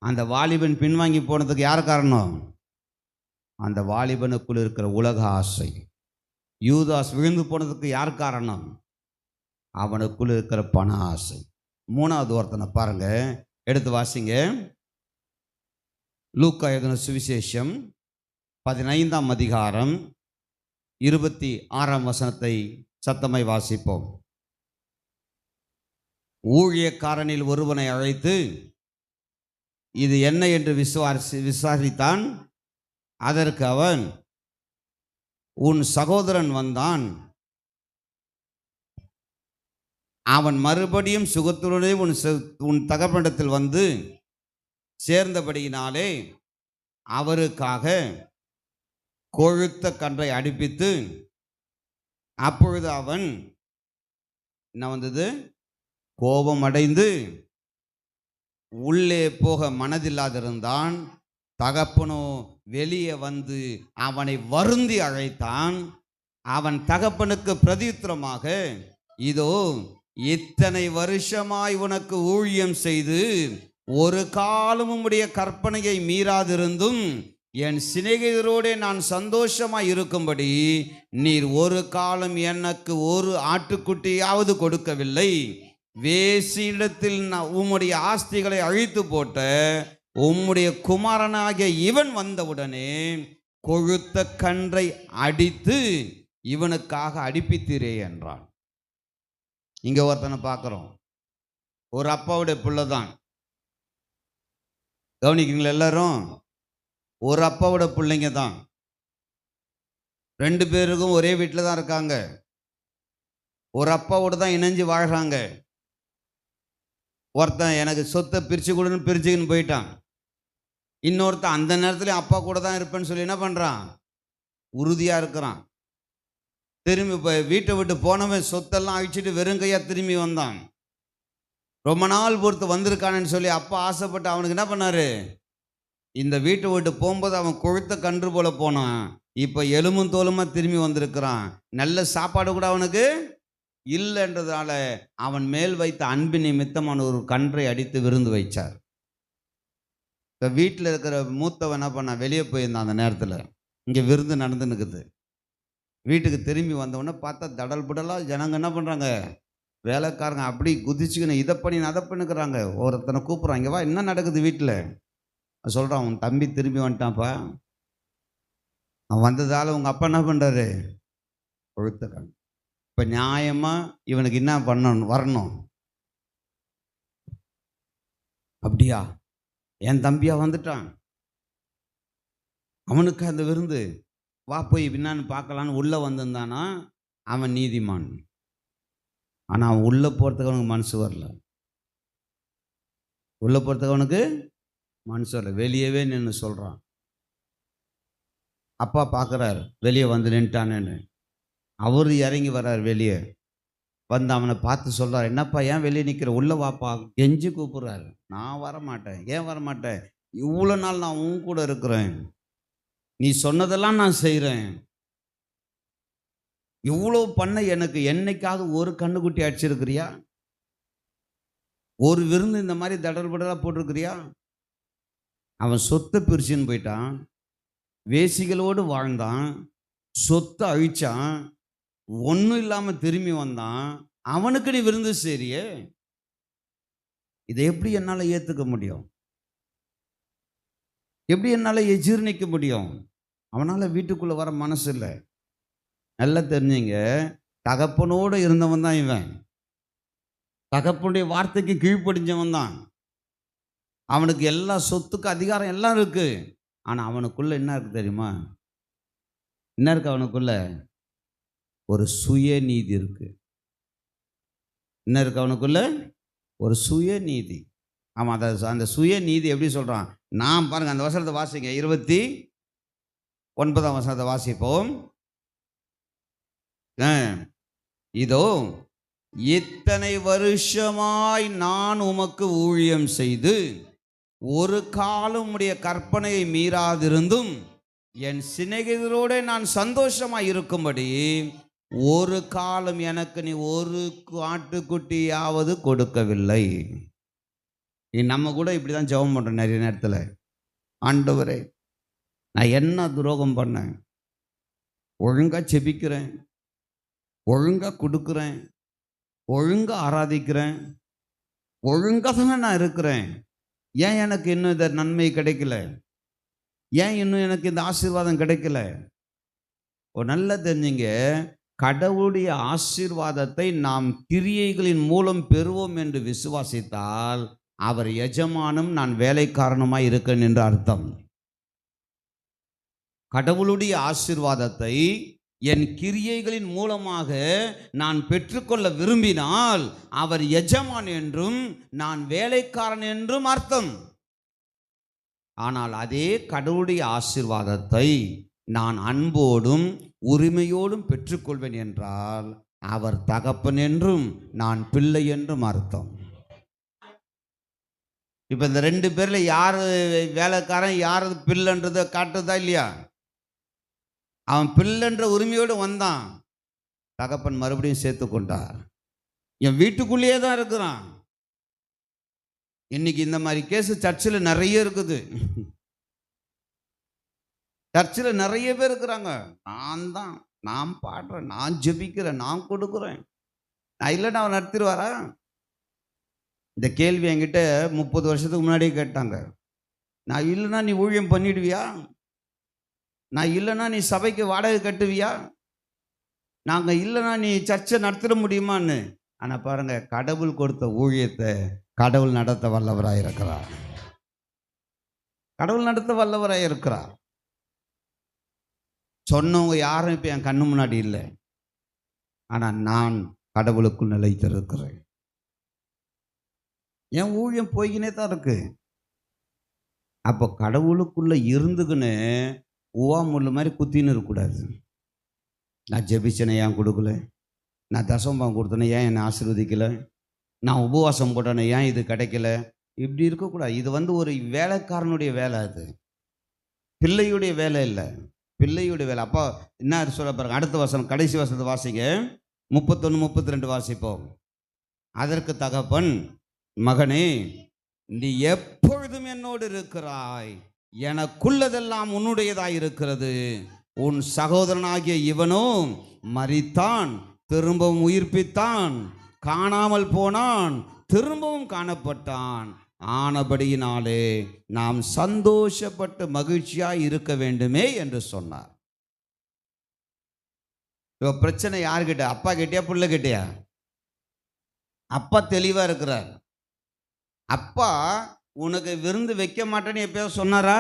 அந்த வாலிபன் பின்வாங்கி போனதுக்கு யார் காரணம்? அந்த வாலிபனுக்குள் இருக்கிற உலக ஆசை. யூதாஸ் விழுந்து போனதுக்கு யார் காரணம்? அவனுக்குள் இருக்கிற பண ஆசை. மூணாவது ஒருத்தனை பாருங்க, எடுத்து வாசிங்க. லூக்கா எழுதின சுவிசேஷம் 15ஆம் அதிகாரம் 26ஆம் வசனத்தை சத்தமாய் வாசிப்போம். ஊழியக்காரனில் ஒருவனை அழைத்து இது என்ன என்று விசாரித்தான். அதற்கு அவன், உன் சகோதரன் வந்தான், அவன் மறுபடியும் சுகத்துடனே உன் தகப்பனிடத்தில் வந்து சேர்ந்தபடியினாலே அவருக்காக கொழுத்த கன்றை அடுப்பித்து, அப்பொழுது அவன் என்ன வந்தது, கோபம் அடைந்து உள்ளே போக மனதில்லாதிருந்தான். தகப்பனோ வெளியே வந்து அவனை வருந்தி அழைத்தான். அவன் தகப்பனுக்கு பிரதியுத்தரமாக, இதோ இத்தனை வருஷமாய் உனக்கு ஊழியம் செய்து ஒரு காலமும் உடைய கற்பனையை மீறாதிருந்தும் என் சிநேகிதரோடு நான் சந்தோஷமாய் இருக்கும்படி நீர் ஒரு காலம் எனக்கு ஒரு ஆட்டுக்குட்டியாவது கொடுக்கவில்லை. வேசியிடத்தில் உம்முடைய ஆஸ்திகளை அழித்து போட்ட உம்முடைய குமாரனாகிய இவன் வந்தவுடனே கொழுத்த கன்றை அடித்து இவனுக்காக அடிப்பித்தீரே என்றான். இங்க ஒருத்தனை பார்க்கிறோம், ஒரு அப்பாவுடைய பிள்ளை தான். கவனிக்கிறீங்களா எல்லாரும்? ஒரு அப்பாவோட பிள்ளைங்க தான். 2 பேருக்கும் ஒரே வீட்டில் தான் இருக்காங்க. ஒரு அப்பாவோட தான் இணைஞ்சு வாழ்கிறாங்க. ஒருத்தன் எனக்கு சொத்தை பிரித்து கொடுன்னு பிரிச்சுக்கின்னு போயிட்டான். இன்னொருத்தன் அந்த நேரத்தில் அப்பா கூட தான் இருப்பேன்னு சொல்லி என்ன பண்ணுறான், உறுதியாக இருக்கிறான். திரும்பி இப்போ வீட்டை விட்டு போனவன் சொத்தெல்லாம் அழிச்சிட்டு வெறுங்கையாக திரும்பி வந்தான். ரொம்ப நாள் பொறுத்து வந்திருக்கானு சொல்லி அப்பா ஆசைப்பட்டு அவனுக்கு என்ன பண்ணாரு, இந்த வீட்டை விட்டு போகும்போது அவன் கொழுத்த கன்று போல போனான். இப்போ எலும்பும் தோலுமா திரும்பி வந்திருக்கிறான். நல்ல சாப்பாடு கூட அவனுக்கு இல்லைன்றதால அவன் மேல் வைத்த அன்பின் நிமித்தமான ஒரு கன்றை அடித்து விருந்து வைச்சார். இப்போ வீட்டில் இருக்கிற மூத்தவன் என்ன பண்ணான், வெளியே போயிருந்தான். அந்த நேரத்தில் இங்கே விருந்து நடந்துன்னு இருக்குது. வீட்டுக்கு திரும்பி வந்தவொடனே பார்த்தா தடல் புடலாக ஜனங்க என்ன பண்ணுறாங்க, வேலைக்காரங்க அப்படி குதிச்சுக்கணும், இதை பண்ணி அதை பண்ணுக்கிறாங்க. ஒருத்தனை கூப்பிட்றாங்க, வா என்ன நடக்குது வீட்டில். சொல்கிறான், அவன் தம்பி திரும்பி வந்துட்டான்ப்பா, அவன் வந்ததால் உங்கள் அப்பா என்ன பண்ணுறாரு, கொழுத்துக்காங்க. இப்போ நியாயமாக இவனுக்கு என்ன பண்ணணும், வரணும். அப்படியா, என் தம்பியா வந்துட்டான், அவனுக்கு அந்த விருந்து, வா போய் என்னான்னு பார்க்கலான்னு உள்ளே வந்திருந்தானா அவன் நீதிமான். ஆனால் அவன் உள்ளே போகிறதுக்கு அவனுக்கு மனசு வரல. உள்ளே போகிறதுக்கு அவனுக்கு மனசு வரல. வெளியவே நின்று சொல்கிறான். அப்பா பார்க்குறாரு வெளியே வந்து நின்ட்டானேன்னு. அவர் இறங்கி வர்றார் வெளியே வந்து அவனை பார்த்து சொல்கிறார், என்னப்பா ஏன் வெளியே நிற்கிற, உள்ளே வாப்பா கெஞ்சி கூப்பிட்றாரு. நான் வரமாட்டேன். ஏன் வரமாட்டேன், இவ்வளோ நாள் நான் உன் கூட இருக்கிறேன், நீ சொன்னதெல்லாம் நான் செய்கிறேன், இவ்வளோ பண்ண எனக்கு என்னைக்காவது ஒரு கண்ணுக்குட்டி அடிச்சிருக்கிறியா, ஒரு விருந்து இந்த மாதிரி தடல்படலாக போட்டிருக்கிறியா. அவன் சொத்தை பிரிச்சுன்னு போயிட்டான், வேசிகளோடு வாழ்ந்தான், சொத்தை அழிச்சான், ஒன்றும் இல்லாமல் திரும்பி வந்தான், அவனுக்கு நீ விருந்து செய்றியே, இதை எப்படி என்னால் ஏற்றுக்க முடியும், எப்படி என்னால் ஜீர்ணிக்க முடியும். அவனால் வீட்டுக்குள்ளே வர மனசு இல்லை. நல்லா தெரிஞ்சுங்க, தகப்பனோடு இருந்தவன் தான் இவன், தகப்பனுடைய வார்த்தைக்கு கீழ்ப்படிஞ்சவன் தான். அவனுக்கு எல்லா சொத்துக்கு அதிகாரம் எல்லாம் இருக்கு. ஆனால் அவனுக்குள்ள என்ன இருக்கு தெரியுமா, என்ன இருக்கு அவனுக்குள்ள, ஒரு சுயநீதி இருக்கு. என்ன இருக்கு அவனுக்குள்ள, ஒரு சுயநீதி. ஆமாம், அந்த சுயநீதி எப்படி சொல்கிறான், நான் பாருங்க அந்த வசனத்தை வாசிங்க, 29ஆம் வசனத்தை வாசிப்போம். இதோ இத்தனை வருஷமாய் நான் உமக்கு ஊழியம் செய்து ஒரு காலம் உடைய கற்பனையை மீறாதிருந்தும் என் சிநேகிதரோடு நான் சந்தோஷமாய் இருக்கும்படி ஒரு காலம் எனக்கு நீ ஒரு ஆட்டுக்குட்டியாவது கொடுக்கவில்லை. நம்ம கூட இப்படி தான் ஜெபம் பண்ணுறோம் நிறைய நேரத்தில். ஆண்டவரே, நான் என்ன துரோகம் பண்ணேன்? ஒழுங்காக செபிக்கிறேன், ஒழுங்காக கொடுக்குறேன், ஒழுங்காக ஆராதிக்கிறேன், ஒழுங்காக தானே நான் இருக்கிறேன். ஏன் எனக்கு இன்னும் இந்த நன்மை கிடைக்கல? ஏன் இன்னும் எனக்கு இந்த ஆசீர்வாதம் கிடைக்கல? ஒரு நல்லா தெரிஞ்சுங்க, கடவுளுடைய ஆசீர்வாதத்தை நாம் கிரியைகளின் மூலம் பெறுவோம் என்று விசுவாசித்தால் அவர் எஜமானும் நான் வேலைக்காரனுமாய் இருக்கேன் என்று அர்த்தம். கடவுளுடைய ஆசீர்வாதத்தை என் கிரியைகளின் மூலமாக நான் பெற்றுக்கொள்ள விரும்பினால் அவர் எஜமான் என்றும் நான் வேலைக்காரன் என்றும் அர்த்தம். ஆனால் அதே கடவுளுடைய ஆசீர்வாதத்தை நான் அன்போடும் உரிமையோடும் பெற்றுக்கொள்வேன் என்றால் அவர் தகப்பன் என்றும் நான் பிள்ளை என்றும் அர்த்தம். இப்போ இந்த ரெண்டு பேரில் யார் வேலைக்காரன் யார் பிள்ளைன்றதை காட்டுதா இல்லையா? அவன் பிள்ளைன்ற உரிமையோடு வந்தான், தகப்பன் மறுபடியும் சேர்த்து கொண்டார். என் வீட்டுக்குள்ளேயே தான் இருக்கிறான். இன்னைக்கு இந்த மாதிரி கேஸ் சர்ச்சில் நிறைய இருக்குது. சர்ச்சில் நிறைய பேர் இருக்கிறாங்க. நான் பாடுறேன், நான் ஜெபிக்கிறேன், நான் கொடுக்குறேன், நான் இல்லைன்னா அவன் நடத்திடுவாரா? இந்த கேள்வி என்கிட்ட 30 வருஷத்துக்கு முன்னாடியே கேட்டாங்க. நான் இல்லைன்னா நீ ஊழியம் பண்ணிடுவியா? நான் இல்லைன்னா நீ சபைக்கு வாடகை கட்டுவியா? நாங்கள் இல்லைன்னா நீ சர்ச்சை நடத்திட முடியுமான்னு. ஆனால் பாருங்க, கடவுள் கொடுத்த ஊழியத்தை கடவுள் நடத்த வல்லவராக இருக்கிறார். கடவுள் நடத்த வல்லவராக இருக்கிறார். சொன்னவங்க யாரும் இப்போ என் கண்ணு முன்னாடி இல்லை. ஆனால் நான் கடவுளுக்குள் நிலைத்திருக்கிறேன். என் ஊழியம் போய்கினே தான் இருக்கு. அப்போ கடவுளுக்குள்ள இருந்துக்குன்னு உவா முள்ள மாதிரி குத்தின்னு இருக்கக்கூடாது. நான் ஜெபிச்சனை ஏன் கொடுக்கல, நான் தசமபாகம் கொடுத்தேனே ஏன் என்னை ஆசீர்வதிக்கலை, நான் உபவாசம் போட்டேனே ஏன் இது கிடைக்கல, இப்படி இருக்கக்கூடாது. இது ஒரு வேலைக்காரனுடைய வேலை, அது பிள்ளையுடைய வேலை இல்லை, பிள்ளையுடைய வேலை. அப்போ என்ன சொல்ல பாருங்க, அடுத்த வசனம், கடைசி வசனத்தை வாசிங்க, 31, 32 வாசிப்போம். அதற்கு தகப்பன், மகனே, நீ எப்பொழுதும் என்னோடு இருக்கிறாய், எனக்குள்ளதெல்லாம் உன்னுடையதாய் இருக்கிறது. உன் சகோதரனாகிய இவனோ மரித்தான், திரும்பவும் உயிர்ப்பித்தான், காணாமல் போனான், திரும்பவும் காணப்பட்டான். ஆனபடியினாலே நாம் சந்தோஷப்பட்டு மகிழ்ச்சியாய் இருக்க வேண்டுமே என்று சொன்னார். இப்போ பிரச்சனை யாருக்கிட்ட? அப்பா கிட்டயா பிள்ளை கிட்டயா? அப்பா தெளிவா இருக்கிறார். அப்பா உனக்கு விருந்து வைக்க மாட்டேன்னு எப்பயாவது சொன்னாரா?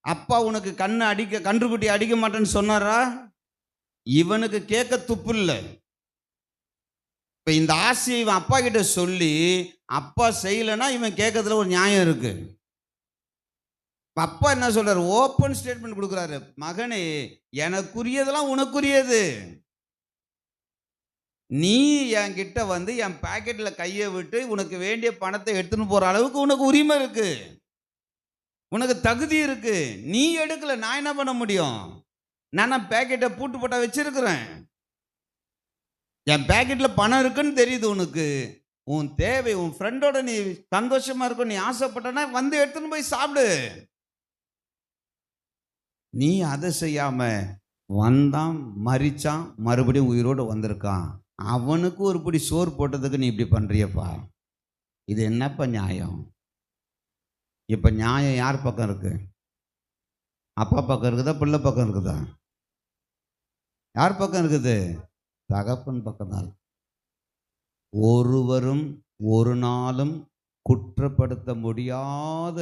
அப்பா உனக்கு கன்றுக்குட்டி அடிக்க மாட்டேன்னு சொன்னாரா? இவனுக்கு கேட்க துப்பு இல்லை. இப்போ இந்த ஆசையை இவன் அப்பா கிட்ட சொல்லி அப்பா செய்யலைன்னா இவன் கேட்கறதுல ஒரு நியாயம் இருக்கு. அப்பா என்ன சொல்றாரு? ஓப்பன் ஸ்டேட்மெண்ட் கொடுக்குறாரு, மகனே, எனக்குரியதெல்லாம் உனக்குரியது. நீ என்கிட்ட என் பாக்கெட்டில் கையை விட்டு உனக்கு வேண்டிய பணத்தை எடுத்துன்னு போகிற அளவுக்கு உனக்கு உரிமை இருக்கு, உனக்கு தகுதி இருக்கு. நீ எடுக்கல, நான் என்ன பண்ண முடியும்? நான் பேக்கெட்டை பூட்டு போட்டா வச்சிருக்கிறேன். என் பேக்கெட்டில் பணம் இருக்குன்னு தெரியுது உனக்கு. உன் தேவை, உன் ஃப்ரெண்டோட நீ சந்தோஷமா இருக்கும், நீ ஆசைப்பட்டனா எடுத்துன்னு போய் சாப்பிடு. நீ அதை செய்யாம வந்தான், மரிச்சான், மறுபடியும் உயிரோடு வந்திருக்கான். அவனுக்கு ஒரு பிடி சோறு போட்டதுக்கு நீ இப்படி பண்றியப்பா, இது என்னப்பா நியாயம்? இப்போ நியாயம் யார் பக்கம் இருக்கு? அப்பா பக்கம் இருக்குதா, பிள்ளை பக்கம் இருக்குதா? யார் பக்கம் இருக்குது? தகப்பன் பக்கம் தான். ஒருவரும் ஒரு நாளும் குற்றப்படுத்த முடியாத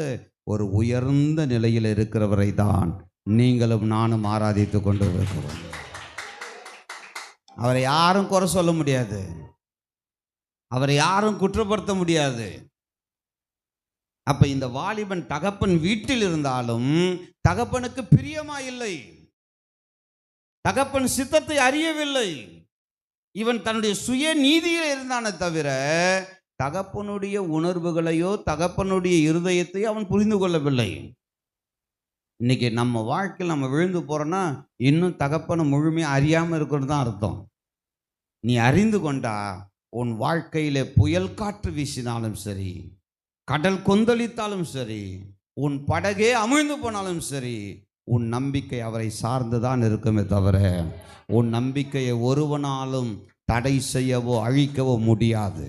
ஒரு உயர்ந்த நிலையில் இருக்கிறவரை தான் நீங்களும் நானும் ஆராதித்து கொண்டு இருக்கிறோம். அவரை யாரும் குறை சொல்ல முடியாது, அவரை யாரும் குற்றப்படுத்த முடியாது. அப்ப இந்த வாலிபன் தகப்பன் வீட்டில் இருந்தாலும் தகப்பனுக்கு பிரியமா இல்லை, தகப்பன் சித்தத்தை அறியவில்லை. இவன் தன்னுடைய சுய நீதியில் இருந்தானே தவிர தகப்பனுடைய உணர்வுகளையோ தகப்பனுடைய இருதயத்தையோ அவன் புரிந்து கொள்ளவில்லை. இன்னைக்கு நம்ம வாழ்க்கையில் நம்ம விழுந்து போறோம்னா இன்னும் தகப்பனை முழுமையாக அறியாமல் இருக்கிறது தான் அர்த்தம். நீ அறிந்து கொண்டா உன் வாழ்க்கையிலே புயல் காற்று வீசினாலும் சரி, கடல் கொந்தளித்தாலும் சரி, உன் படகே அமிழ்ந்து போனாலும் சரி, உன் நம்பிக்கை அவரை சார்ந்துதான் இருக்குமே தவிர உன் நம்பிக்கையை ஒருவனாலும் தடை செய்யவோ அழிக்கவோ முடியாது.